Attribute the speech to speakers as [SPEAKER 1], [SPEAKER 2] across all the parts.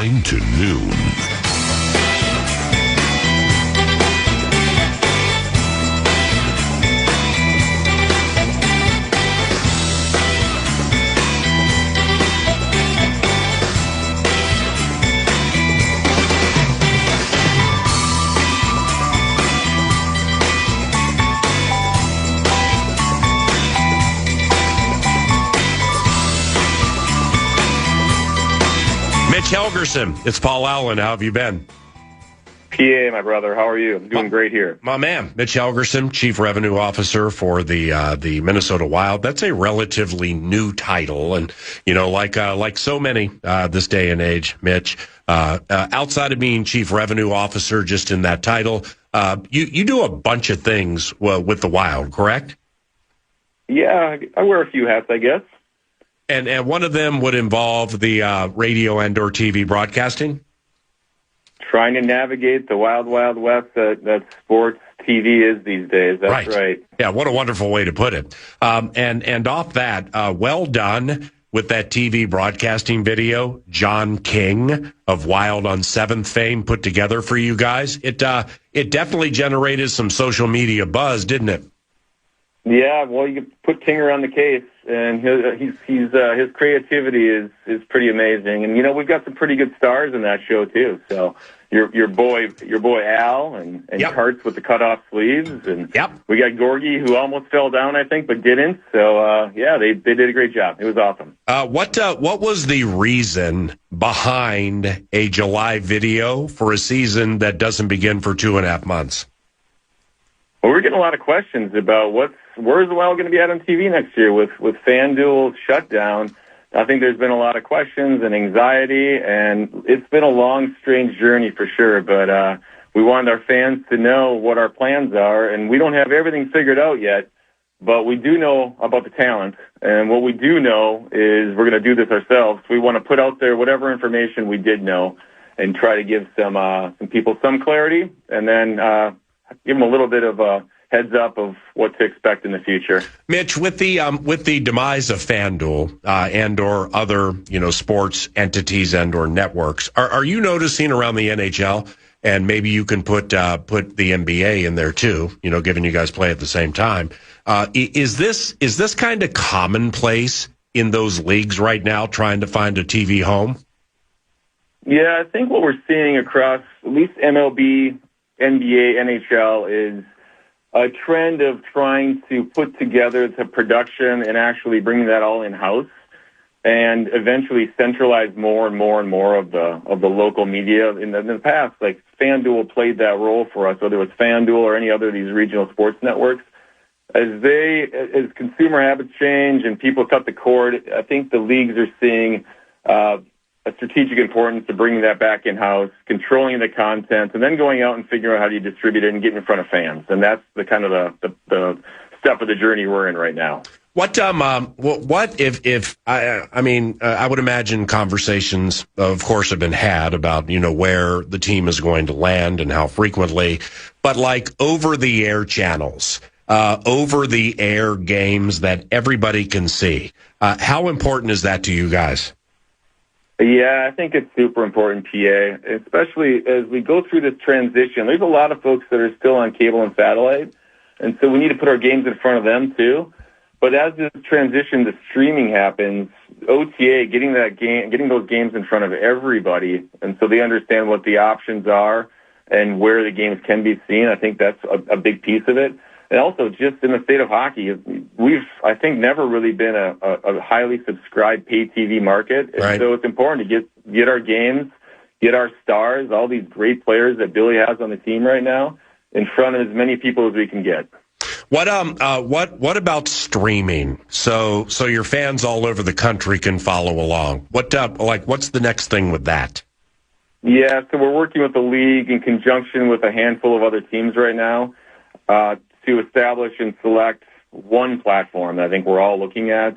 [SPEAKER 1] 9 to noon.
[SPEAKER 2] Mitch Helgerson, it's Paul Allen. How have you been?
[SPEAKER 3] PA, my brother. How are you? I'm doing great here.
[SPEAKER 2] My man, Mitch Helgerson, Chief Revenue Officer for the Minnesota Wild. That's a relatively new title, and like so many this day and age, Mitch. Outside of being Chief Revenue Officer, just in that title, you do a bunch of things with the Wild, correct?
[SPEAKER 3] Yeah, I wear a few hats, I guess.
[SPEAKER 2] And one of them would involve the radio and/or TV broadcasting?
[SPEAKER 3] Trying to navigate the wild, wild west that sports TV is these days. That's right.
[SPEAKER 2] Yeah, what a wonderful way to put it. And off that, well done with that TV broadcasting video John King of Wild on 7th fame put together for you guys. It definitely generated some social media buzz, didn't it?
[SPEAKER 3] Yeah, well, you put Kinger on the case, and his creativity is pretty amazing. And we've got some pretty good stars in that show too. So your boy Al and
[SPEAKER 2] Yep.
[SPEAKER 3] Karts with the cut off sleeves, and
[SPEAKER 2] Yep.
[SPEAKER 3] we got Gorgie who almost fell down, I think, but didn't. So they did a great job. It was awesome.
[SPEAKER 2] What was the reason behind a July video for a season that doesn't begin for 2.5 months?
[SPEAKER 3] Well, we're getting a lot of questions about where's the Wild going to be at on TV next year with FanDuel's shutdown. I think there's been a lot of questions and anxiety, and it's been a long, strange journey for sure. But we wanted our fans to know what our plans are, and we don't have everything figured out yet, but we do know about the talent. And what we do know is we're going to do this ourselves. We want to put out there whatever information we did know and try to give some people some clarity, and then give them a little bit of a heads up of what to expect in the future.
[SPEAKER 2] Mitch, with the demise of FanDuel and/or other sports entities and/or networks, are you noticing around the NHL, and maybe you can put the NBA in there too, given you guys play at the same time? Is this kind of commonplace in those leagues right now, trying to find a TV home?
[SPEAKER 3] Yeah, I think what we're seeing across at least MLB, NBA, NHL is a trend of trying to put together the production and actually bringing that all in-house and eventually centralize more and more and more of the local media. In the past, like FanDuel played that role for us, whether it was FanDuel or any other of these regional sports networks. As consumer habits change and people cut the cord, I think the leagues are seeing a strategic importance to bringing that back in-house, controlling the content, and then going out and figuring out how do you distribute it and get in front of fans. And that's the kind of the step of the journey we're in right now.
[SPEAKER 2] What if I would imagine conversations, of course, have been had about, where the team is going to land and how frequently, but like over-the-air channels, over-the-air games that everybody can see. How important is that to you guys?
[SPEAKER 3] Yeah, I think it's super important, PA, especially as we go through this transition. There's a lot of folks that are still on cable and satellite, and so we need to put our games in front of them too. But as this transition to streaming happens, OTA, getting those games in front of everybody, and so they understand what the options are and where the games can be seen, I think that's a big piece of it. And also, just in the state of hockey, we've, I think, never really been a highly subscribed pay TV market. And
[SPEAKER 2] right.
[SPEAKER 3] So it's important to get our games, get our stars, all these great players that Billy has on the team right now, in front of as many people as we can get.
[SPEAKER 2] What about streaming? So your fans all over the country can follow along. What's the next thing with that?
[SPEAKER 3] Yeah, so we're working with the league in conjunction with a handful of other teams right now to establish and select one platform that I think we're all looking at.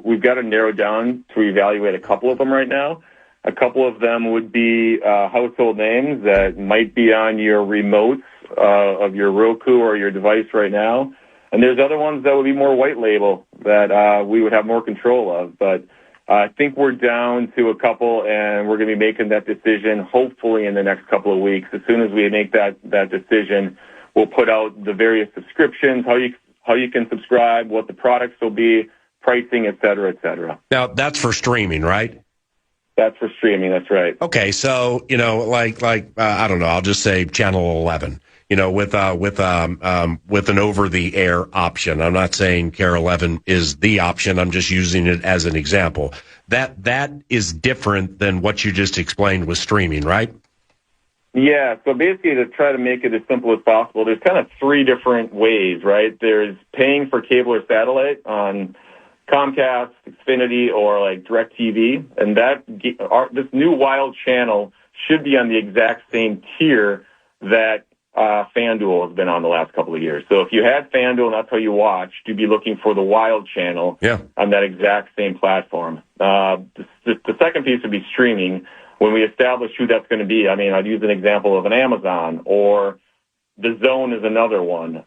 [SPEAKER 3] We've got to narrow down to evaluate a couple of them right now. A couple of them would be household names that might be on your remotes of your Roku or your device right now. And there's other ones that would be more white label that we would have more control of. But I think we're down to a couple, and we're going to be making that decision hopefully in the next couple of weeks. As soon as we make that decision, we'll put out the various subscriptions, how you can subscribe, what the products will be, pricing, et cetera, et cetera.
[SPEAKER 2] Now, that's for streaming, right?
[SPEAKER 3] That's for streaming. That's right.
[SPEAKER 2] Okay, so like I don't know, I'll just say Channel 11. With an over-the-air option. I'm not saying KARE 11 is the option. I'm just using it as an example. That is different than what you just explained with streaming, right?
[SPEAKER 3] Yeah. So basically, to try to make it as simple as possible, there's kind of three different ways, right? There's paying for cable or satellite on Comcast, Xfinity, or like DirecTV, and this new Wild channel should be on the exact same tier that FanDuel has been on the last couple of years. So if you had FanDuel and that's how you watched, you'd be looking for the Wild channel on that exact same platform. The second piece would be streaming. When we establish who that's going to be, I mean, I'd use an example of an Amazon, or The Zone is another one.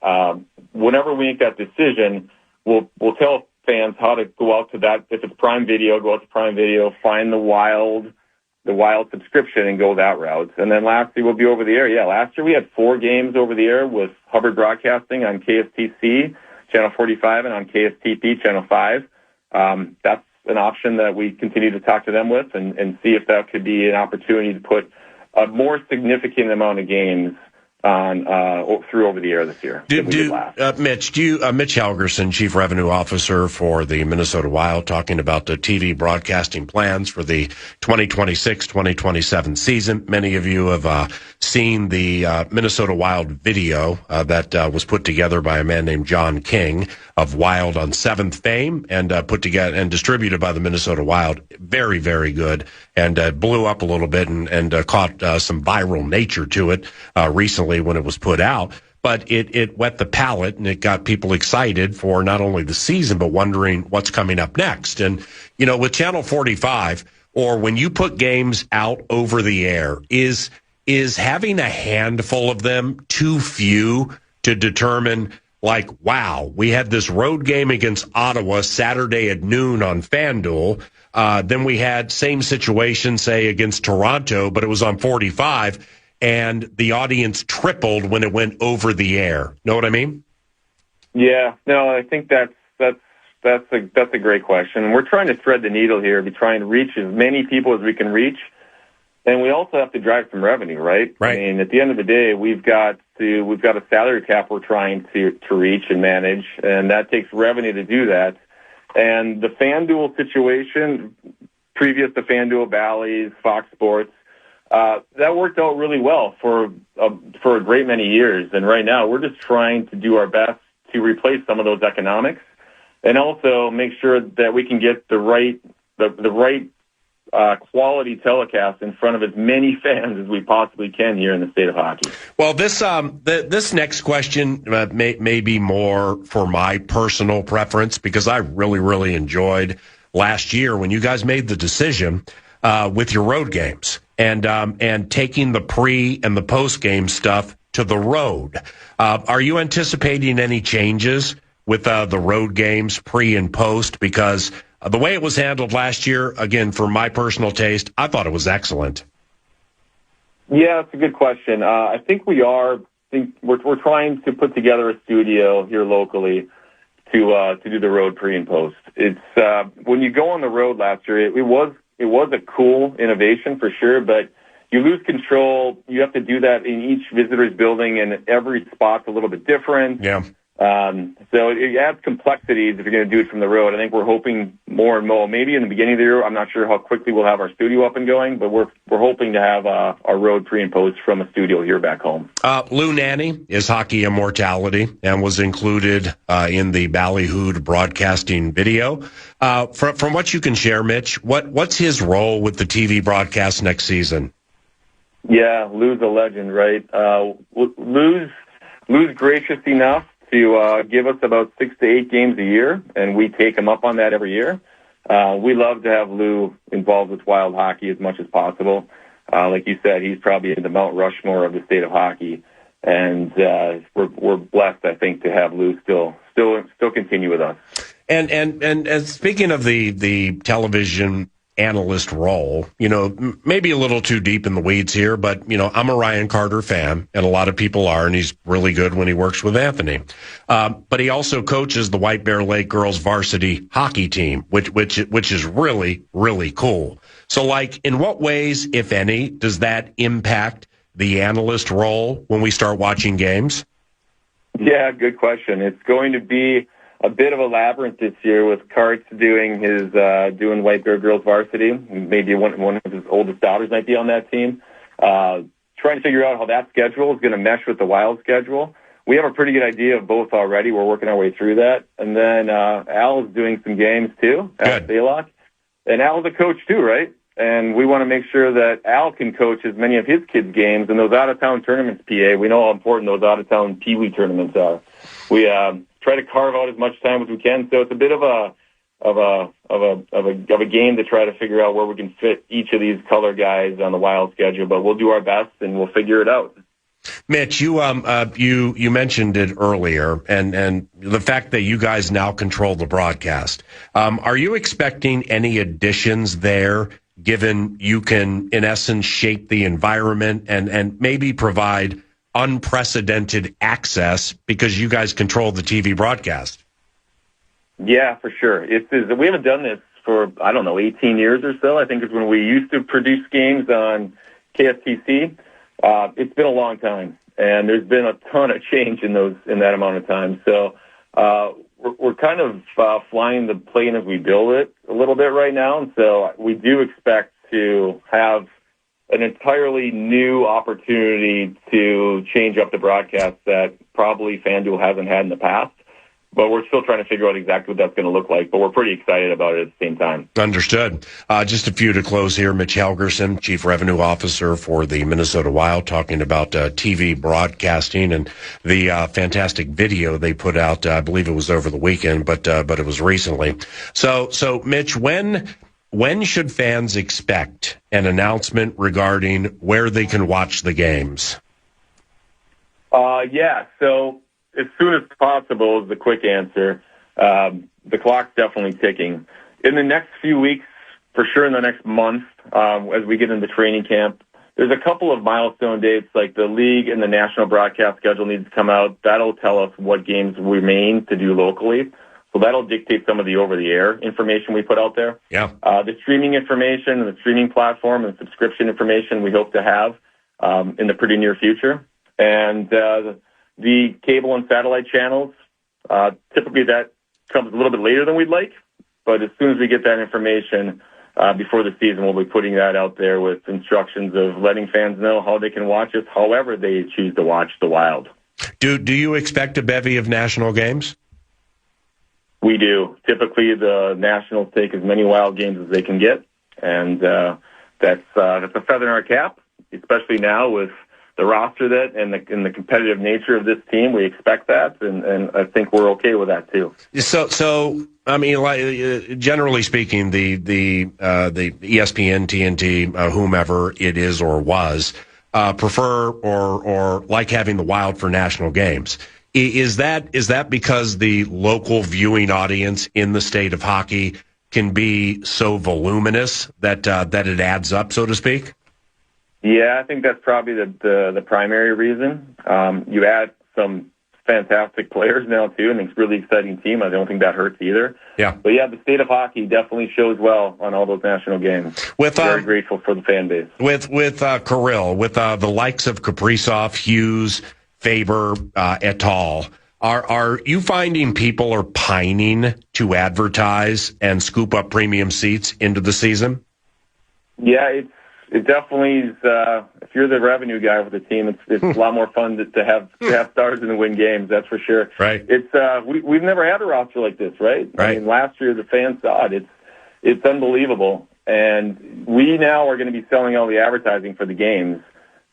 [SPEAKER 3] Whenever we make that decision, we'll tell fans how to go out to that. If it's Prime Video, go out to Prime Video, find the Wild subscription and go that route. And then lastly, we'll be over the air. Yeah, last year we had 4 games over the air with Hubbard Broadcasting on KSTC, Channel 45, and on KSTP, Channel 5. That's an option that we continue to talk to them with and see if that could be an opportunity to put a more significant amount of games on through over the air this year.
[SPEAKER 2] Mitch Helgerson, Chief Revenue Officer for the Minnesota Wild, talking about the TV broadcasting plans for the 2026-2027 season. Many of you have seen the Minnesota Wild video that was put together by a man named John King of Wild on 7th fame and put together and distributed by the Minnesota Wild. Very, very good, and blew up a little bit and caught some viral nature to it recently when it was put out. But it wet the palate, and it got people excited for not only the season, but wondering what's coming up next. And, with Channel 45, or when you put games out over the air, is having a handful of them too few to determine, like, wow, we had this road game against Ottawa Saturday at noon on FanDuel. Then we had same situation, say, against Toronto, but it was on 45. And the audience tripled when it went over the air. Know what I mean?
[SPEAKER 3] Yeah, no, I think that's a great question. We're trying to thread the needle here, be trying to reach as many people as we can reach, and we also have to drive some revenue, right?
[SPEAKER 2] Right.
[SPEAKER 3] I mean, at the end of the day, we've got a salary cap we're trying to reach and manage, and that takes revenue to do that. And the FanDuel situation, previous to FanDuel, Bally's, Fox Sports. That worked out really well for a great many years, and right now we're just trying to do our best to replace some of those economics, and also make sure that we can get the right quality telecast in front of as many fans as we possibly can here in the state of hockey.
[SPEAKER 2] Well, this next question may be more for my personal preference, because I really, really enjoyed last year when you guys made the decision with your road games. And taking the pre and the post game stuff to the road. Are you anticipating any changes with the road games pre and post? Because the way it was handled last year, again, for my personal taste, I thought it was excellent.
[SPEAKER 3] Yeah, that's a good question. I think we're trying to put together a studio here locally to do the road pre and post. It's when you go on the road last year, it was a cool innovation for sure, but you lose control. You have to do that in each visitor's building, and every spot's a little bit different.
[SPEAKER 2] Yeah.
[SPEAKER 3] So it adds complexities if you're going to do it from the road. I think we're hoping more and more. Maybe in the beginning of the year, I'm not sure how quickly we'll have our studio up and going, but we're hoping to have our road pre and post from a studio here back home.
[SPEAKER 2] Lou Nanne is Hockey Immortality and was included in the Ballyhood broadcasting video. From what you can share, Mitch, what's his role with the TV broadcast next season?
[SPEAKER 3] Yeah, Lou's a legend, right? Lou's gracious enough to give us about 6 to 8 games a year, and we take him up on that every year. We love to have Lou involved with Wild hockey as much as possible. Like you said, he's probably in the Mount Rushmore of the state of hockey, and we're blessed, I think, to have Lou still continue with us.
[SPEAKER 2] And speaking of the television analyst role, maybe a little too deep in the weeds here, but, I'm a Ryan Carter fan, and a lot of people are, and he's really good when he works with Anthony. But he also coaches the White Bear Lake girls varsity hockey team, which is really, really cool. So, in what ways, if any, does that impact the analyst role when we start watching games?
[SPEAKER 3] Yeah, good question. It's going to be a bit of a labyrinth this year with Karts doing White Bear Girls varsity. Maybe one of his oldest daughters might be on that team. Trying to figure out how that schedule is going to mesh with the Wild schedule. We have a pretty good idea of both already. We're working our way through that. And then Al is doing some games too at Baylock. And Al's a coach too, right? And we want to make sure that Al can coach as many of his kids' games and those out-of-town tournaments, PA. We know how important those out-of-town Pee-wee tournaments are. We try to carve out as much time as we can. So it's a bit of a game to try to figure out where we can fit each of these color guys on the Wild schedule. But we'll do our best and we'll figure it out.
[SPEAKER 2] Mitch, you mentioned it earlier, and the fact that you guys now control the broadcast. Are you expecting any additions there, given you can, in essence, shape the environment and maybe provide unprecedented access because you guys control the TV broadcast? Yeah,
[SPEAKER 3] for sure. We haven't done this for, 18 years or so. I think it's when we used to produce games on KFTC. It's been a long time, and there's been a ton of change in that amount of time. So we're kind of flying the plane as we build it a little bit right now, and so we do expect to have an entirely new opportunity to change up the broadcast that probably FanDuel hasn't had in the past. But we're still trying to figure out exactly what that's going to look like. But we're pretty excited about it at the same time.
[SPEAKER 2] Understood. Just a few to close here. Mitch Helgerson, Chief Revenue Officer for the Minnesota Wild, talking about TV broadcasting and the fantastic video they put out. I believe it was over the weekend, but it was recently. So Mitch, when should fans expect an announcement regarding where they can watch the games?
[SPEAKER 3] So as soon as possible is the quick answer. The clock's definitely ticking. In the next few weeks, for sure in the next month, as we get into training camp, there's a couple of milestone dates, like the league and the national broadcast schedule needs to come out. That'll tell us what games remain to do locally. So that'll dictate some of the over-the-air information we put out there.
[SPEAKER 2] Yeah.
[SPEAKER 3] The streaming information and the streaming platform and subscription information we hope to have in the pretty near future. And the cable and satellite channels, typically that comes a little bit later than we'd like, but as soon as we get that information before the season, we'll be putting that out there with instructions of letting fans know how they can watch us however they choose to watch the Wild.
[SPEAKER 2] Do you expect a bevy of national games?
[SPEAKER 3] We do. Typically, the Nationals take as many Wild games as they can get, and that's a feather in our cap, especially now with the roster and the competitive nature of this team. We expect that, and I think we're okay with that too.
[SPEAKER 2] So I mean, generally speaking, the ESPN, TNT, whomever it is or was, prefer or like having the Wild for national games. Is that because the local viewing audience in the state of hockey can be so voluminous that it adds up, so to speak?
[SPEAKER 3] Yeah, I think that's probably the primary reason. You add some fantastic players now too, and it's a really exciting team. I don't think that hurts either.
[SPEAKER 2] Yeah.
[SPEAKER 3] But yeah, the state of hockey definitely shows well on all those national games. Very grateful for the fan base.
[SPEAKER 2] With Kirill, with the likes of Kaprizov, Hughes, Faber, et al. Are you finding people are pining to advertise and scoop up premium seats into the season?
[SPEAKER 3] Yeah, it definitely is. If you're the revenue guy with the team, it's a lot more fun to have stars and to win games. That's for sure.
[SPEAKER 2] Right.
[SPEAKER 3] It's we've never had a roster like this, right?
[SPEAKER 2] Right.
[SPEAKER 3] I mean, last year the fans saw it. It's unbelievable, and we now are going to be selling all the advertising for the games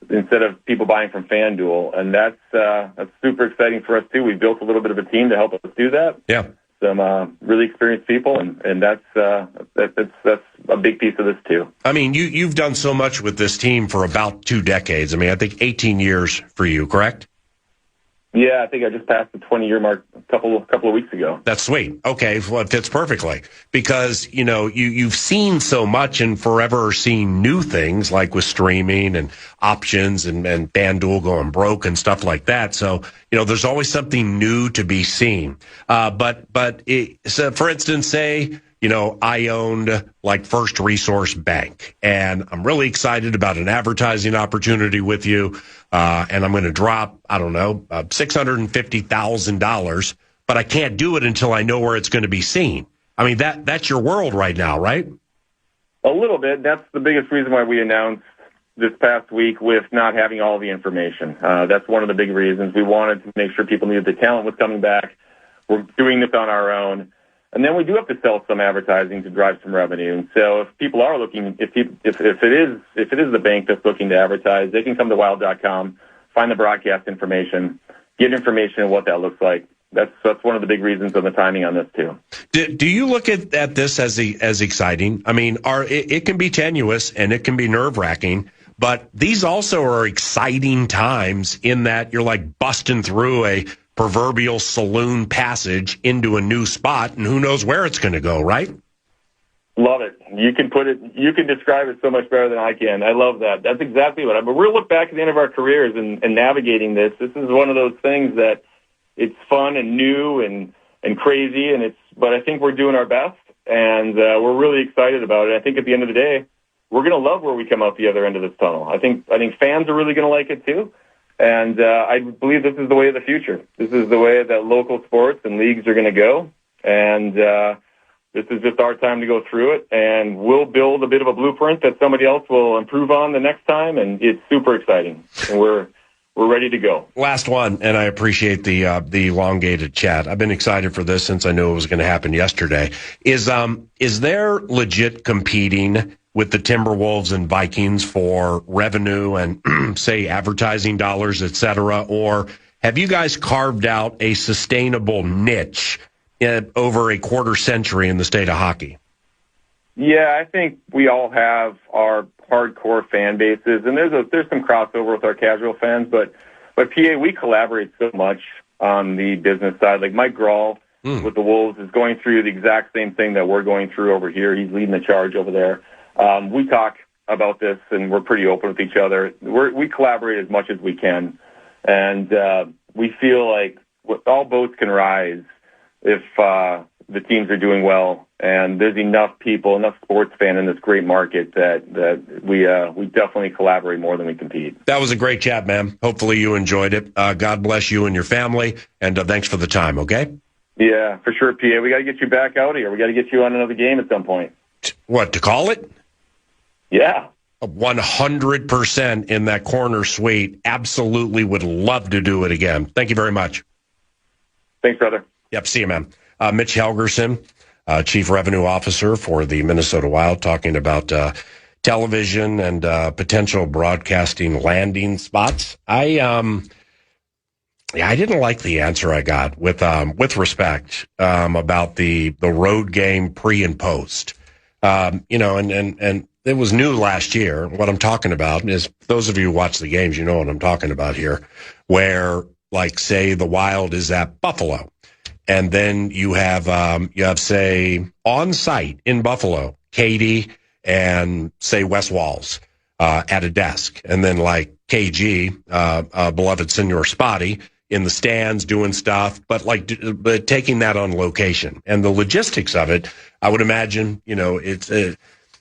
[SPEAKER 3] instead of people buying from FanDuel, and that's super exciting for us too. We built a little bit of a team to help us do that.
[SPEAKER 2] Yeah.
[SPEAKER 3] Some really experienced people, and that's a big piece of this too.
[SPEAKER 2] I mean, you've done so much with this team for about 2 decades. I mean, I think 18 years for you, correct?
[SPEAKER 3] Yeah, I think I just passed the 20-year mark a couple of weeks ago.
[SPEAKER 2] That's sweet. Okay, well, it fits perfectly because, you've seen so much and forever are seeing new things like with streaming and options and FanDuel going broke and stuff like that. So, there's always something new to be seen. So for instance, say, I owned like First Resource Bank, and I'm really excited about an advertising opportunity with you. And I'm going to drop, I don't know, $650,000, but I can't do it until I know where it's going to be seen. I mean, that's your world right now, right?
[SPEAKER 3] A little bit. That's the biggest reason why we announced this past week with not having all the information. That's one of the big reasons. We wanted to make sure people knew the talent was coming back. We're doing this on our own. And then we do have to sell some advertising to drive some revenue. And so if people are looking, if it is the bank that's looking to advertise, they can come to wild.com, find the broadcast information, get information on what that looks like. That's one of the big reasons of the timing on this too.
[SPEAKER 2] Do you look at this as exciting? I mean, it can be tenuous and it can be nerve-wracking, but these also are exciting times in that you're like busting through a proverbial saloon passage into a new spot, and who knows where it's going to go, right?
[SPEAKER 3] Love it. You can describe it so much better than I can. I love that. That's exactly what but we'll look back at the end of our careers and navigating this. This is one of those things that it's fun and new and crazy, but I think we're doing our best, and we're really excited about it. I think at the end of the day, we're going to love where we come out the other end of this tunnel. I think fans are really going to like it too. And I believe this is the way of the future. This is the way that local sports and leagues are going to go. And this is just our time to go through it. And we'll build a bit of a blueprint that somebody else will improve on the next time. And it's super exciting. And we're ready to go.
[SPEAKER 2] Last one, and I appreciate the elongated chat. I've been excited for this since I knew it was going to happen yesterday. Is there legit competing with the Timberwolves and Vikings for revenue and, say, advertising dollars, et cetera? Or have you guys carved out a sustainable niche over a quarter century in the state of hockey?
[SPEAKER 3] Yeah, I think we all have our hardcore fan bases, and there's some crossover with our casual fans, but PA, we collaborate so much on the business side. Like Mike Grawl with the Wolves is going through the exact same thing that we're going through over here. He's leading the charge over there. We talk about this, and we're pretty open with each other. We collaborate as much as we can, and we feel like all boats can rise if the teams are doing well, and there's enough sports fan in this great market that we definitely collaborate more than we compete.
[SPEAKER 2] That was a great chat, man. Hopefully you enjoyed it. God bless you and your family, and thanks for the time, okay?
[SPEAKER 3] Yeah, for sure, PA. We got to get you back out here. We got to get you on another game at some point.
[SPEAKER 2] What, to call it?
[SPEAKER 3] Yeah.
[SPEAKER 2] 100% in that corner suite. Absolutely would love to do it again. Thank you very much.
[SPEAKER 3] Thanks, brother.
[SPEAKER 2] Yep, see you, man. Mitch Helgerson, Chief Revenue Officer for the Minnesota Wild, talking about television and potential broadcasting landing spots. I didn't like the answer I got with respect about the road game pre and post. And it was new last year. What I'm talking about is, those of you who watch the games, you know what I'm talking about here, where, like, say the Wild is at Buffalo, and then you have say on site in Buffalo, Katie and say Wes Walls at a desk, and then like KG, beloved Senor Spotty, in the stands doing stuff, but taking that on location and the logistics of it. I would imagine, it's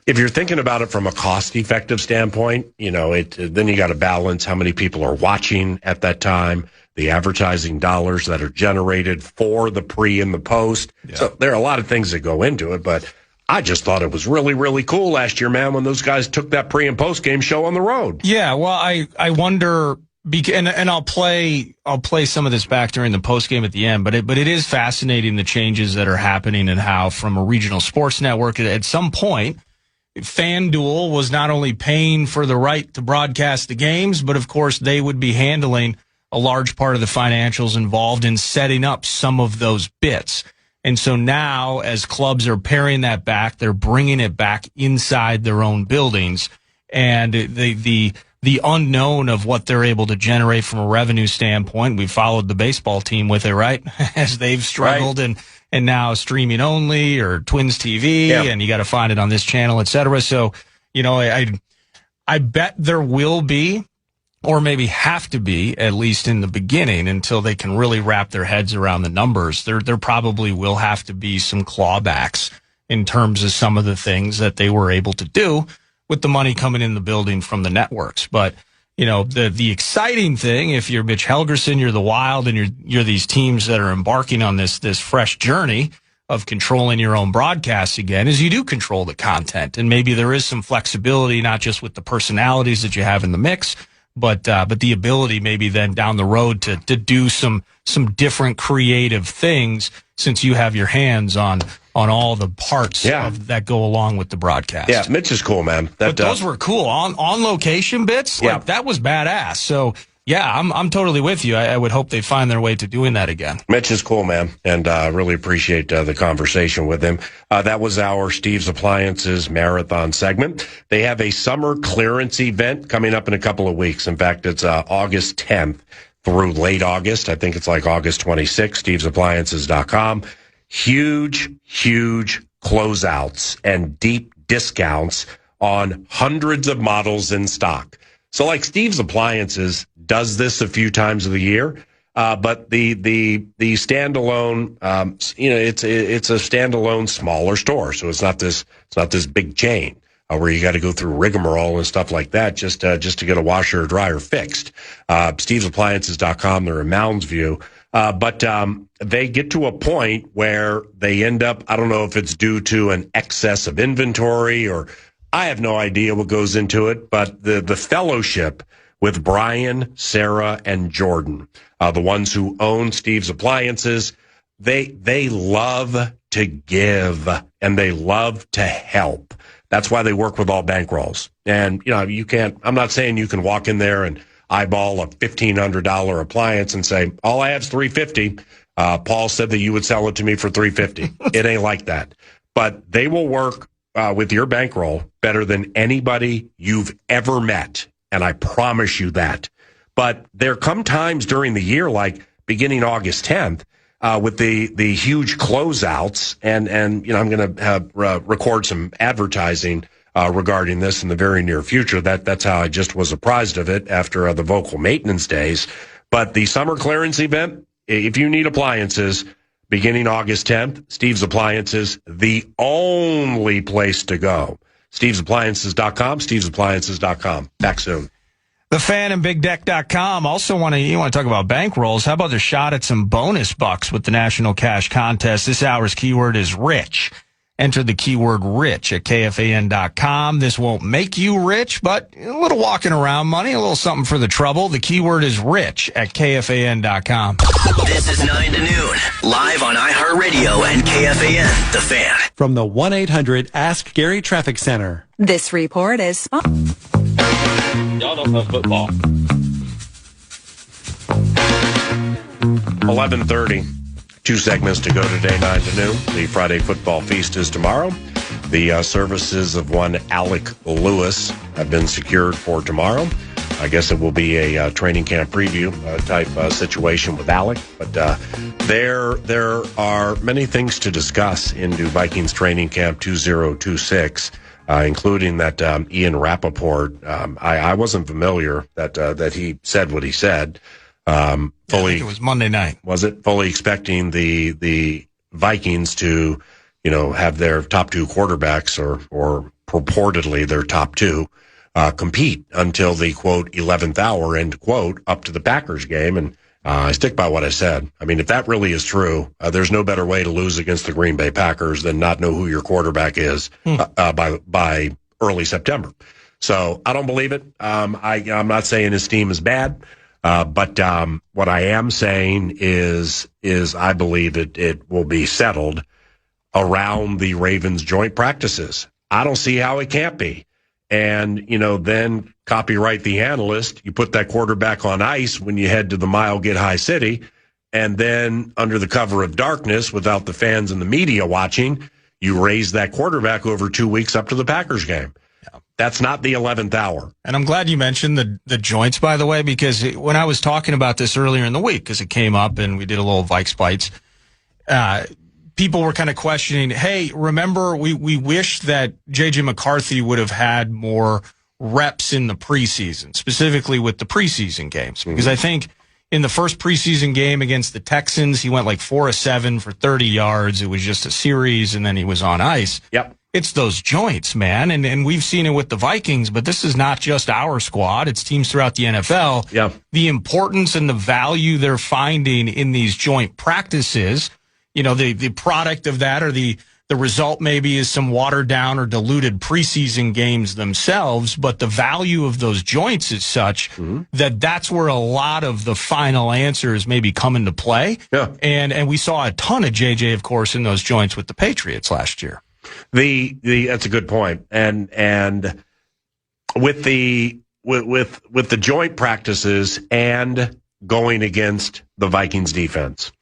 [SPEAKER 2] if you're thinking about it from a cost-effective standpoint, then you got to balance how many people are watching at that time, the advertising dollars that are generated for the pre and the post. Yeah. So there are a lot of things that go into it, but I just thought it was really, really cool last year, man, when those guys took that pre and post game show on the road.
[SPEAKER 1] Yeah, well, I wonder, and I'll play some of this back during the post game at the end, but it is fascinating, the changes that are happening and how, from a regional sports network, at some point, FanDuel was not only paying for the right to broadcast the games, but of course they would be handling a large part of the financials involved in setting up some of those bits. And so now, as clubs are paring that back, they're bringing it back inside their own buildings. And the the unknown of what they're able to generate from a revenue standpoint. We followed the baseball team with it, right? As they've struggled and now streaming only or Twins TV, and you got to find it on this channel, et cetera. So, I bet there will be, or maybe have to be, at least in the beginning, until they can really wrap their heads around the numbers. There probably will have to be some clawbacks in terms of some of the things that they were able to do with the money coming in the building from the networks. But, the exciting thing, if you're Mitch Helgerson, you're the Wild, and you're these teams that are embarking on this fresh journey of controlling your own broadcasts again, is you do control the content. And maybe there is some flexibility, not just with the personalities that you have in the mix, but the ability maybe then down the road to do some different creative things, since you have your hands on all the parts that go along with the broadcast.
[SPEAKER 2] Yeah, Mitch is cool, man.
[SPEAKER 1] But those were cool on location bits. Like, that was badass. So yeah, I'm totally with you. I would hope they find their way to doing that again.
[SPEAKER 2] Mitch is cool, man, and really appreciate the conversation with him. That was our Steve's Appliances Marathon segment. They have a summer clearance event coming up in a couple of weeks. In fact, it's August 10th through late August. I think it's like August 26th, stevesappliances.com. Huge closeouts and deep discounts on hundreds of models in stock. So like Steve's Appliances does this a few times of the year, but the standalone, it's a standalone smaller store. So it's not this big chain where you got to go through rigmarole and stuff like that just to get a washer or dryer fixed. Steve'sAppliances.com. They're in Mounds View. But they get to a point where they end up, I don't know if it's due to an excess of inventory, or I have no idea what goes into it, but the fellowship with Brian, Sarah, and Jordan, the ones who own Steve's Appliances, they love to give and they love to help. That's why they work with all bankrolls. And, I'm not saying you can walk in there and eyeball a $1,500 appliance and say, all I have is $350. Paul said that you would sell it to me for $350. It ain't like that. But they will work with your bankroll better than anybody you've ever met. And I promise you that. But there come times during the year, like beginning August 10th, with the huge closeouts. And I'm going to have record some advertising regarding this in the very near future. That's how I just was apprised of it after the vocal maintenance days. But the summer clearance event, if you need appliances, beginning August 10th, Steve's Appliances, the only place to go. Steve'sAppliances.com, Steve'sAppliances.com. Back soon.
[SPEAKER 1] The Fan and BigDeck.com. Also you want to talk about bankrolls. How about the shot at some bonus bucks with the National Cash Contest? This hour's keyword is rich. Enter the keyword rich at KFAN.com. This won't make you rich, but a little walking around money, a little something for the trouble. The keyword is rich at KFAN.com.
[SPEAKER 4] This is 9 to noon, live on iHeartRadio and KFAN, The Fan.
[SPEAKER 5] From the 1-800-ASK Gary Traffic Center.
[SPEAKER 6] This report is
[SPEAKER 7] Y'all don't know football.
[SPEAKER 2] 11:30. 2 segments to go today, 9 to noon. The Friday football feast is tomorrow. The services of one Alec Lewis have been secured for tomorrow. I guess it will be a training camp preview type situation with Alec. But there are many things to discuss into Vikings training camp 2026, including that Ian Rappaport. I wasn't familiar that he said what he said.
[SPEAKER 1] I think it was Monday night.
[SPEAKER 2] Was it fully expecting the Vikings to, have their top 2 quarterbacks or purportedly their top 2 compete until the quote 11th hour end quote up to the Packers game? And I stick by what I said. I mean, if that really is true, there's no better way to lose against the Green Bay Packers than not know who your quarterback is by early September. So I don't believe it. I'm not saying his team is bad. But what I am saying is I believe it will be settled around the Ravens joint practices. I don't see how it can't be. And, then copyright the analyst. You put that quarterback on ice when you head to the Mile Get High City. And then under the cover of darkness, without the fans and the media watching, you raise that quarterback over 2 weeks up to the Packers game. That's not the 11th hour.
[SPEAKER 1] And I'm glad you mentioned the joints, by the way, because when I was talking about this earlier in the week, because it came up and we did a little Vikes Bites, people were kind of questioning, hey, remember, we wish that J.J. McCarthy would have had more reps in the preseason, specifically with the preseason games. Because I think in the first preseason game against the Texans, he went like 4 of 7 for 30 yards. It was just a series, and then he was on ice.
[SPEAKER 2] Yep.
[SPEAKER 1] It's those joints, man. And we've seen it with the Vikings, but this is not just our squad. It's teams throughout the NFL.
[SPEAKER 2] Yeah.
[SPEAKER 1] The importance and the value they're finding in these joint practices, you know, the product of that, or the result maybe is some watered down or diluted preseason games themselves, but the value of those joints is such that that's where a lot of the final answers maybe come into play.
[SPEAKER 2] Yeah.
[SPEAKER 1] And we saw a ton of JJ, of course, in those joints with the Patriots last year.
[SPEAKER 2] That's a good point. And with the joint practices and going against the Vikings defense.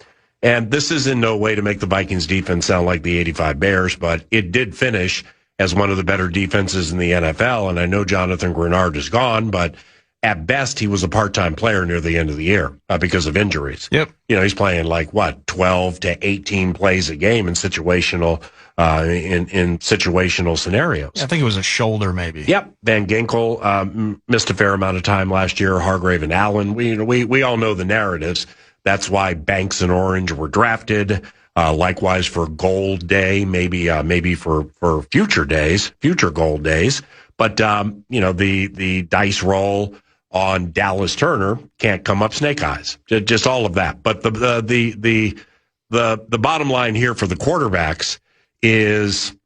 [SPEAKER 2] And this is in no way to make the Vikings defense sound like the 85 Bears, but it did finish as one of the better defenses in the NFL. And I know Jonathan Grenard is gone, but at best, he was a part-time player near the end of the year because of injuries.
[SPEAKER 1] Yep.
[SPEAKER 2] You know, he's playing like 12 to 18 plays a game in situational in situational scenarios.
[SPEAKER 1] I think it was a shoulder, maybe.
[SPEAKER 2] Yep. Van Ginkel missed a fair amount of time last year. Hargrave and Allen. We all know the narratives. That's why Banks and Orange were drafted. Likewise for Gold Day, maybe for future Gold Days. But you know, the dice roll on Dallas Turner can't come up snake eyes. Just all of that. But the bottom line here for the quarterbacks is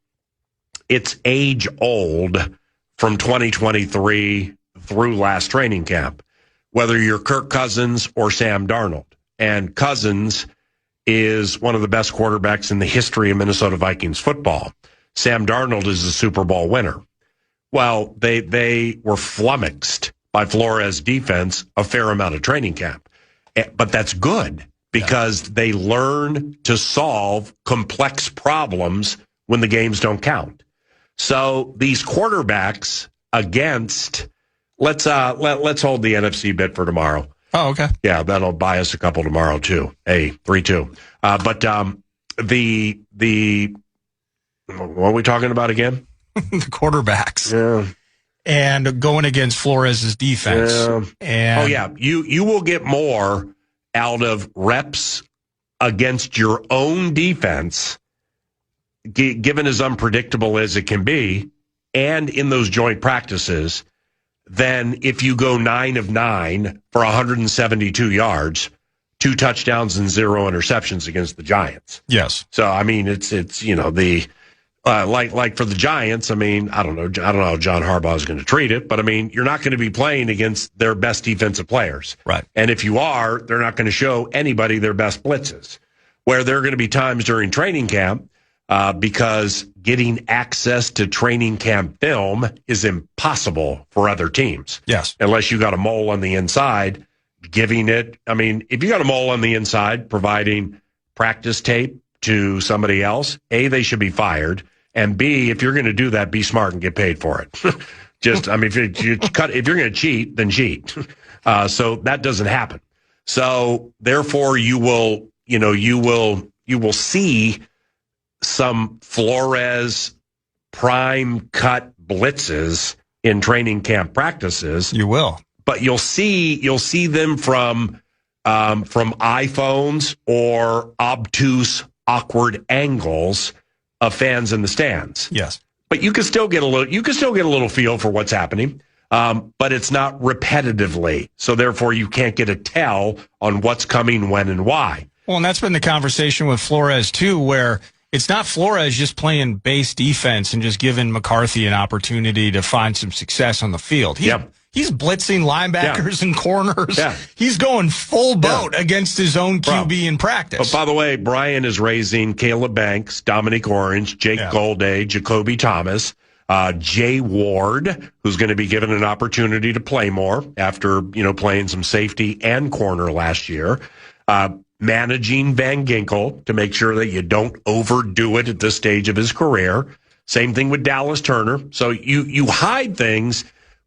[SPEAKER 2] it's age old from 2023 through last training camp, whether you're Kirk Cousins or Sam Darnold. And Cousins is one of the best quarterbacks in the history of Minnesota Vikings football. Sam Darnold is a Super Bowl winner. Well, they were flummoxed by Flores' defense a fair amount of training camp. But that's good because they learn to solve complex problems when the games don't count. So these quarterbacks against, let's hold the NFC bit for tomorrow.
[SPEAKER 1] Oh, okay.
[SPEAKER 2] Yeah, that'll buy us a couple tomorrow too. Hey, 3-2. But what are we talking about again?
[SPEAKER 1] The quarterbacks.
[SPEAKER 2] Yeah.
[SPEAKER 1] And going against Flores' defense.
[SPEAKER 2] Yeah.
[SPEAKER 1] And
[SPEAKER 2] oh, yeah. You will get more out of reps against your own defense, given as unpredictable as it can be, and in those joint practices, than if you go 9 of 9 for 172 yards, 2 touchdowns and 0 interceptions against the Giants.
[SPEAKER 1] Yes.
[SPEAKER 2] So, I mean, it's you know, the like for the Giants, I mean, I don't know how John Harbaugh is going to treat it, but I mean, you're not going to be playing against their best defensive players.
[SPEAKER 1] Right.
[SPEAKER 2] And if you are, they're not going to show anybody their best blitzes. Where there are going to be times during training camp, because getting access to training camp film is impossible for other teams.
[SPEAKER 1] Yes.
[SPEAKER 2] Unless you got a mole on the inside, giving it. I mean, if you got a mole on the inside, providing practice tape to somebody else, A, they should be fired. And B, if you're going to do that, be smart and get paid for it. Just, I mean, if you're going to cheat, then cheat. So that doesn't happen. So therefore, you will see some Flores prime cut blitzes in training camp practices.
[SPEAKER 1] You will,
[SPEAKER 2] but you'll see them from iPhones or obtuse, awkward angles of fans in the stands.
[SPEAKER 1] Yes,
[SPEAKER 2] but you can still get a little feel for what's happening. But it's not repetitively, so therefore you can't get a tell on what's coming, when, and why.
[SPEAKER 1] Well, and that's been the conversation with Flores too, where it's not Flores just playing base defense and just giving McCarthy an opportunity to find some success on the field. He's blitzing linebackers and corners.
[SPEAKER 2] Yeah.
[SPEAKER 1] He's going full boat against his own QB in practice.
[SPEAKER 2] But by the way, Brian is raising Caleb Banks, Dominic Orange, Jake Golday, Jacoby Thomas, Jay Ward, who's going to be given an opportunity to play more after, playing some safety and corner last year. Managing Van Ginkel to make sure that you don't overdo it at this stage of his career. Same thing with Dallas Turner. So you hide things,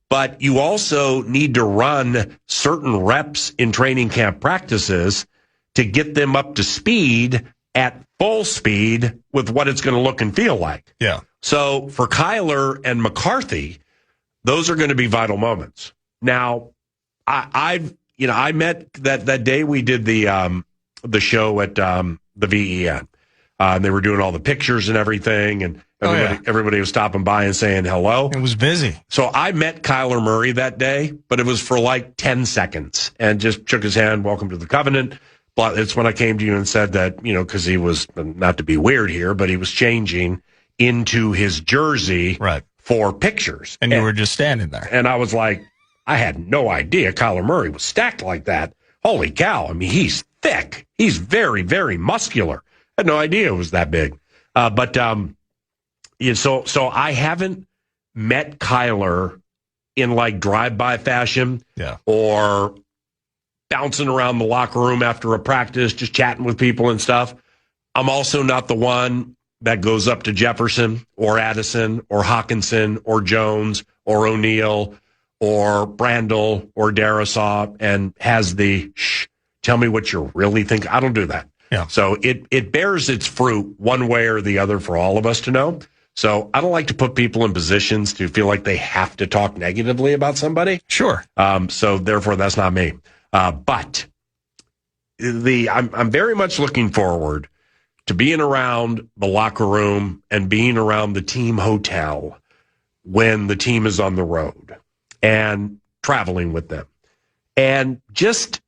[SPEAKER 2] but you also need to run certain reps in training camp practices to get them up to speed at full speed with what it's going to look and feel like.
[SPEAKER 1] Yeah.
[SPEAKER 2] So for Kyler and McCarthy, those are going to be vital moments. Now, I met that day we did the show at the VEN. They were doing all the pictures and everything, and everybody was stopping by and saying hello.
[SPEAKER 1] It was busy.
[SPEAKER 2] So I met Kyler Murray that day, but it was for like 10 seconds and just shook his hand, welcome to the Covenant. But it's when I came to you and said that, because he was, not to be weird here, but he was changing into his jersey for pictures.
[SPEAKER 1] And you were just standing there.
[SPEAKER 2] And I was like, I had no idea Kyler Murray was stacked like that. Holy cow. I mean, he's thick. He's very, very muscular. I had no idea it was that big. So I haven't met Kyler in like drive-by fashion or bouncing around the locker room after a practice, just chatting with people and stuff. I'm also not the one that goes up to Jefferson or Addison or Hawkinson or Jones or O'Neal or Brandel or Darisaw and has the, tell me what you really think. I don't do that.
[SPEAKER 1] Yeah.
[SPEAKER 2] So it bears its fruit one way or the other for all of us to know. So I don't like to put people in positions to feel like they have to talk negatively about somebody.
[SPEAKER 1] Sure.
[SPEAKER 2] So therefore, that's not me. But I'm very much looking forward to being around the locker room and being around the team hotel when the team is on the road and traveling with them and just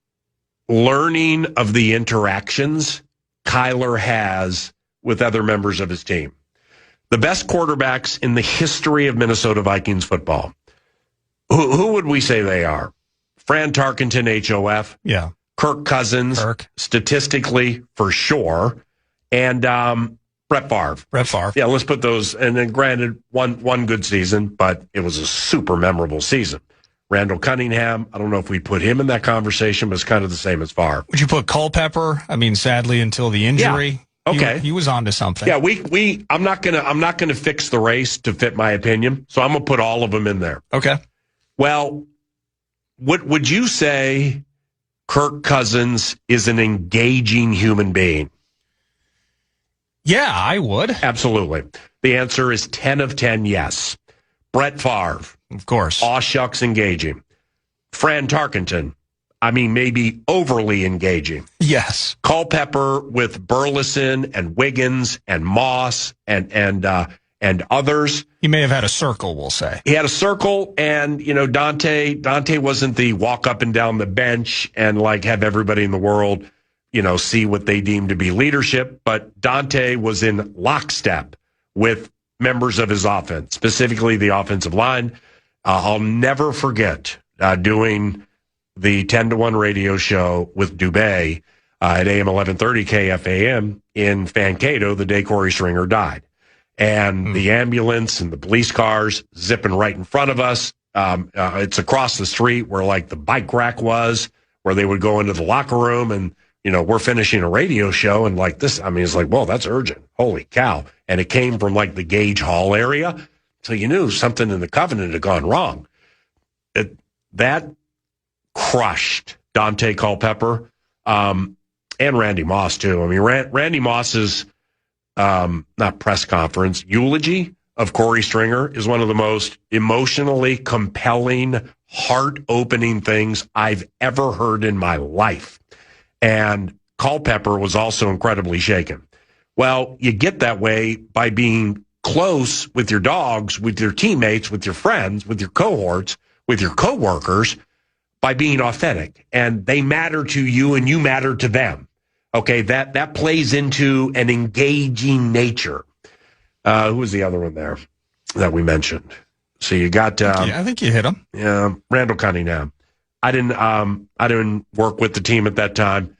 [SPEAKER 2] learning of the interactions Kyler has with other members of his team. The best quarterbacks in the history of Minnesota Vikings football. Who would we say they are? Fran Tarkenton, HOF.
[SPEAKER 1] Yeah.
[SPEAKER 2] Kirk Cousins, statistically, for sure. And Brett Favre.
[SPEAKER 1] Brett Favre.
[SPEAKER 2] Yeah, let's put those. And then granted, one good season, but it was a super memorable season. Randall Cunningham, I don't know if we put him in that conversation, but it's kind of the same as Favre.
[SPEAKER 1] Would you put Culpepper? I mean, sadly, until the injury.
[SPEAKER 2] Yeah. Okay.
[SPEAKER 1] He was onto something.
[SPEAKER 2] Yeah, I'm not gonna fix the race to fit my opinion, so I'm gonna put all of them in there.
[SPEAKER 1] Okay.
[SPEAKER 2] Well, would you say Kirk Cousins is an engaging human being?
[SPEAKER 1] Yeah, I would.
[SPEAKER 2] Absolutely. The answer is 10 of 10, yes. Brett Favre.
[SPEAKER 1] Of course.
[SPEAKER 2] Aw shucks engaging. Fran Tarkenton. I mean, maybe overly engaging.
[SPEAKER 1] Yes.
[SPEAKER 2] Culpepper with Burleson and Wiggins and Moss and others.
[SPEAKER 1] He may have had a circle, we'll say.
[SPEAKER 2] He had a circle, and Dante wasn't the walk up and down the bench and like have everybody in the world, see what they deem to be leadership. But Dante was in lockstep with members of his offense, specifically the offensive line. I'll never forget doing the 10-1 radio show with Dubé at AM 1130 KFAN in Mankato the day Corey Stringer died. And the ambulance and the police cars zipping right in front of us. It's across the street where like the bike rack was, where they would go into the locker room and, we're finishing a radio show and like this, I mean, it's like, whoa, that's urgent. Holy cow. And it came from like the Gage Hall area. So you knew something in the Covenant had gone wrong. That crushed Dante Culpepper and Randy Moss, too. I mean, Randy Moss's not press conference, eulogy of Corey Stringer is one of the most emotionally compelling, heart-opening things I've ever heard in my life. And Culpepper was also incredibly shaken. Well, you get that way by being close with your dogs, with your teammates, with your friends, with your cohorts, with your coworkers, by being authentic. And they matter to you and you matter to them. Okay, that plays into an engaging nature. Who was the other one there that we mentioned? So you got
[SPEAKER 1] I think you hit him.
[SPEAKER 2] Yeah, Randall Cunningham. I didn't work with the team at that time.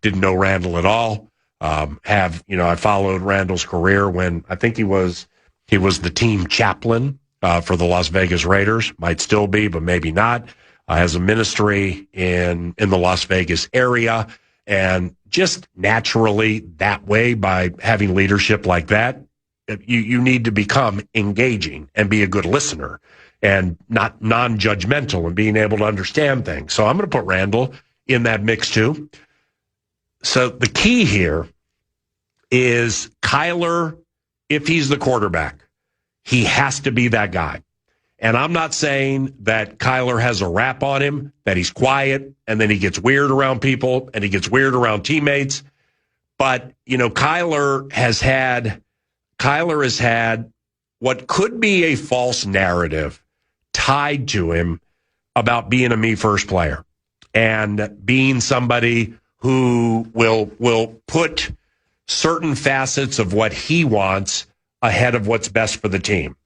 [SPEAKER 2] Didn't know Randall at all. I followed Randall's career when I think he was the team chaplain for the Las Vegas Raiders. Might still be, but maybe not. Has a ministry in the Las Vegas area, and just naturally that way by having leadership like that, you need to become engaging and be a good listener and not non-judgmental and being able to understand things. So I'm going to put Randall in that mix too. So the key here is Kyler, if he's the quarterback, he has to be that guy. And I'm not saying that Kyler has a rap on him, that he's quiet, and then he gets weird around people, and he gets weird around teammates. But, Kyler has had what could be a false narrative tied to him about being a me-first player and being somebody who will put certain facets of what he wants ahead of what's best for the team.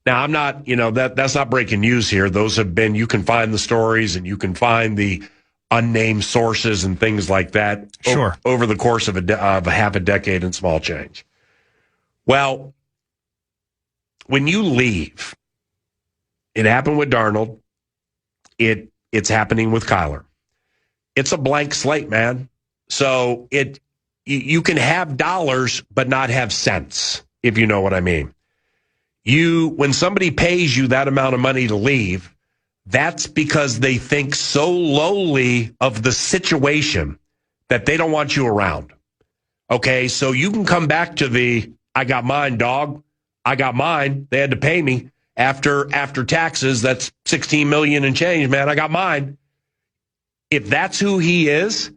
[SPEAKER 2] Now, I'm not, that's not breaking news here. Those have been, you can find the stories and you can find the unnamed sources and things like that over the course of a half a decade and small change. Well, when you leave, it happened with Darnold. It's happening with Kyler. It's a blank slate, man. So you can have dollars but not have cents, if you know what I mean. When somebody pays you that amount of money to leave, that's because they think so lowly of the situation that they don't want you around. Okay, so you can come back to I got mine, dog. I got mine. They had to pay me after taxes. That's $16 million and change, man. I got mine. If that's who he is,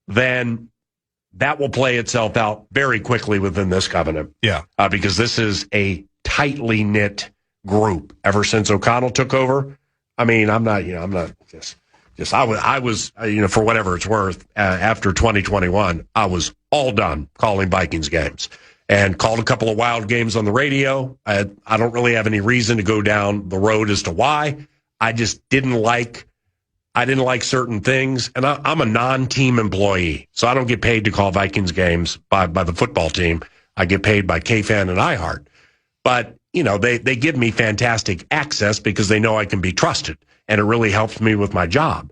[SPEAKER 2] then that will play itself out very quickly within this covenant.
[SPEAKER 1] Yeah,
[SPEAKER 2] because this is a tightly knit group ever since O'Connell took over. I mean, I was, for whatever it's worth, after 2021, I was all done calling Vikings games and called a couple of Wild games on the radio. I don't really have any reason to go down the road as to why. I just didn't like certain things. And I'm a non-team employee, so I don't get paid to call Vikings games by the football team. I get paid by KFAN and iHeart. But, they give me fantastic access because they know I can be trusted, and it really helps me with my job.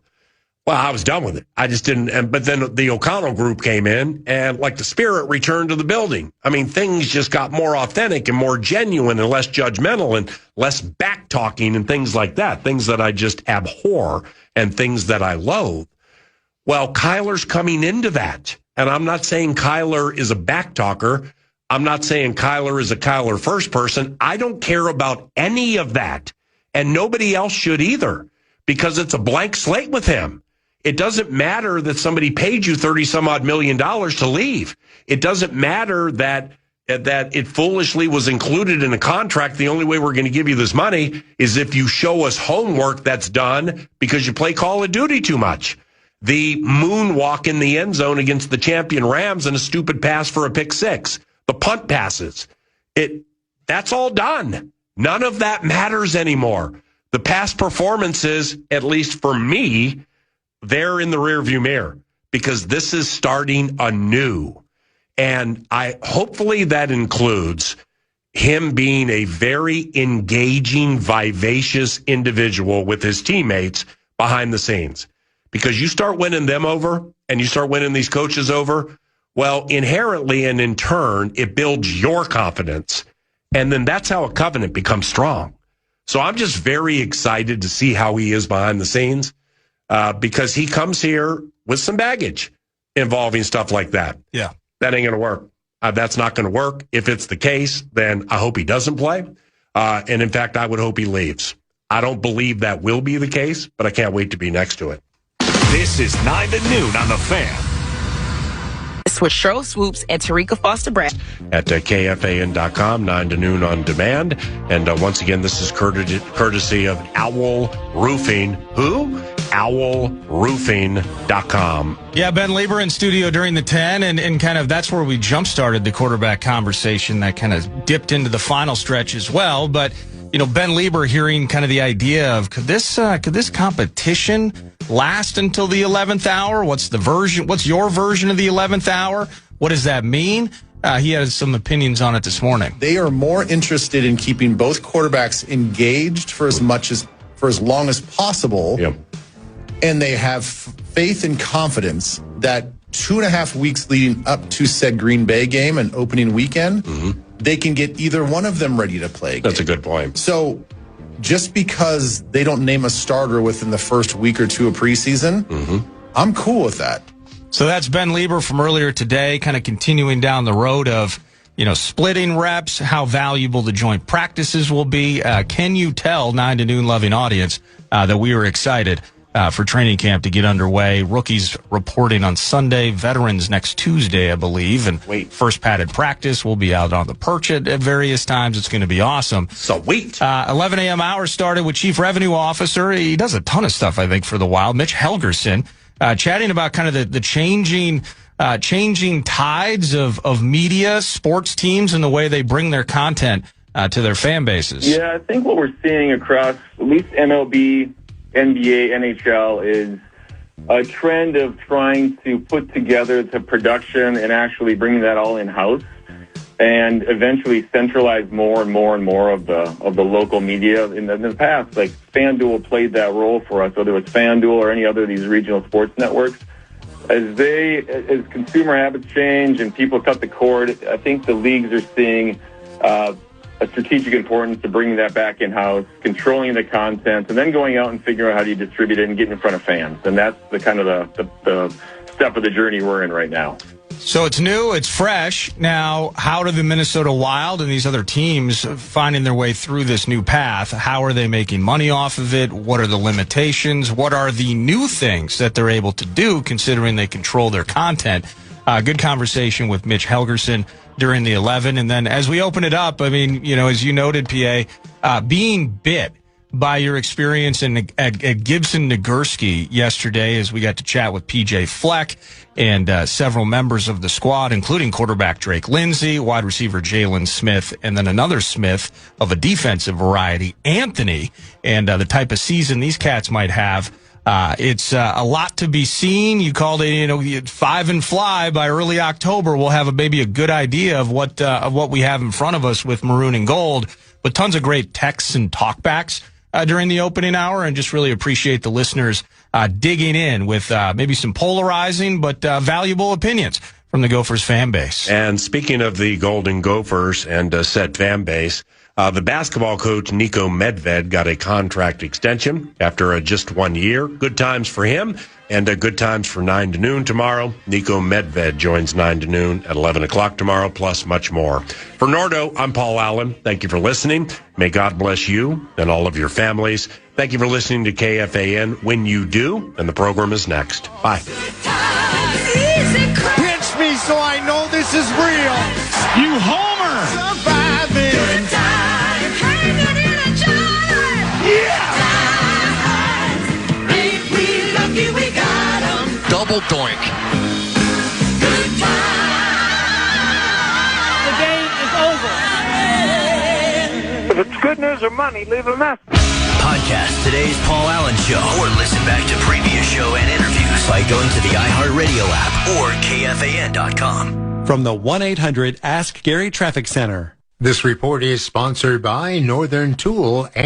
[SPEAKER 2] Well, I was done with it. I just didn't. But then the O'Connell group came in, and the spirit returned to the building. I mean, things just got more authentic and more genuine and less judgmental and less back-talking and things like that, things that I just abhor and things that I loathe. Well, Kyler's coming into that. And I'm not saying Kyler is a back-talker. I'm not saying Kyler is a Kyler first person. I don't care about any of that. And nobody else should either, because it's a blank slate with him. It doesn't matter that somebody paid you $30-some-odd million to leave. It doesn't matter that it foolishly was included in a contract. The only way we're going to give you this money is if you show us homework that's done because you play Call of Duty too much. The moonwalk in the end zone against the champion Rams and a stupid pass for a pick six. The punt passes. That's all done. None of that matters anymore. The past performances, at least for me, they're in the rearview mirror because this is starting anew. And hopefully that includes him being a very engaging, vivacious individual with his teammates behind the scenes. Because you start winning them over and you start winning these coaches over, well, inherently and in turn, it builds your confidence. And then that's how a covenant becomes strong. So I'm just very excited to see how he is behind the scenes because he comes here with some baggage involving stuff like that.
[SPEAKER 1] Yeah.
[SPEAKER 2] That ain't going to work. That's not going to work. If it's the case, then I hope he doesn't play. And in fact, I would hope he leaves. I don't believe that will be the case, but I can't wait to be next to it.
[SPEAKER 6] This is 9 to noon on The Fan.
[SPEAKER 8] With Cheryl Swoops and Tarika Foster-Brad.
[SPEAKER 2] At KFAN.com, 9 to noon on demand. And once again, this is courtesy of Owl Roofing. Who? OwlRoofing.com.
[SPEAKER 1] Yeah, Ben Lieber in studio during the 10, and kind of that's where we jump-started the quarterback conversation that kind of dipped into the final stretch as well. But, Ben Lieber hearing kind of the idea of could this competition last until the 11th hour? What's your version of the 11th hour? What does that mean? He has some opinions on it this morning.
[SPEAKER 9] They are more interested in keeping both quarterbacks engaged for as long as possible.
[SPEAKER 2] Yep.
[SPEAKER 9] And they have faith and confidence that 2.5 weeks leading up to said Green Bay game and opening weekend, they can get either one of them ready to play.
[SPEAKER 2] That's a good point.
[SPEAKER 9] So just because they don't name a starter within the first week or two of preseason, I'm cool with that.
[SPEAKER 1] So that's Ben Lieber from earlier today, kind of continuing down the road of, splitting reps, how valuable the joint practices will be. Can you tell 9 to noon loving audience that we were excited for training camp to get underway? Rookies reporting on Sunday, veterans next Tuesday, I believe. And first padded practice will be out on the perch at various times. It's going to be awesome.
[SPEAKER 2] Sweet.
[SPEAKER 1] 11 a.m. hours started with Chief Revenue Officer. He does a ton of stuff, I think, for the Wild, Mitch Helgerson, chatting about kind of the changing tides of media, sports teams, and the way they bring their content to their fan bases.
[SPEAKER 3] Yeah, I think what we're seeing across at least MLB, NBA, NHL is a trend of trying to put together the production and actually bringing that all in-house and eventually centralize more and more and more of the local media. In the past, like FanDuel played that role for us, whether it's FanDuel or any other of these regional sports networks. As consumer habits change and people cut the cord, I think the leagues are seeing a strategic importance to bringing that back in-house, controlling the content, and then going out and figuring out how do you distribute it and get in front of fans. And that's the kind of the step of the journey we're in right now.
[SPEAKER 1] So it's new, it's fresh. Now, how do the Minnesota Wild and these other teams finding their way through this new path? How are they making money off of it? What are the limitations? What are the new things that they're able to do considering they control their content? Good conversation with Mitch Helgerson during the 11. And then as we open it up, I mean, as you noted, PA, being bit by your experience at Gibson Nagurski yesterday as we got to chat with PJ Fleck and several members of the squad, including quarterback Drake Lindsay, wide receiver Jalen Smith, and then another Smith of a defensive variety, Anthony, and the type of season these cats might have. It's a lot to be seen. You called it, 5 and fly by early October. We'll have maybe a good idea of what we have in front of us with maroon and gold, but tons of great texts and talkbacks during the opening hour, and just really appreciate the listeners digging in with maybe some polarizing but valuable opinions from the Gophers fan base.
[SPEAKER 2] And speaking of the Golden Gophers and said fan base, the basketball coach Nico Medved got a contract extension after just 1 year. Good times for him, and good times for 9 to noon tomorrow. Nico Medved joins 9 to noon at 11 o'clock tomorrow, plus much more. For Nordo, I'm Paul Allen. Thank you for listening. May God bless you and all of your families. Thank you for listening to KFAN. When you do, and the program is next. Bye.
[SPEAKER 10] Pinch me so I know this is real. You homer. Surviving. Good time. Hanging in a jar. Yeah. Ain't we lucky we got 'em. Double doink. Good time.
[SPEAKER 11] The game is over. If it's good news or money, leave a message.
[SPEAKER 4] Podcast today's Paul Allen Show, or listen back to previous show and interviews by going to the iHeartRadio app or KFAN.com.
[SPEAKER 5] From the 1-800 Ask Gary Traffic Center.
[SPEAKER 12] This report is sponsored by Northern Tool and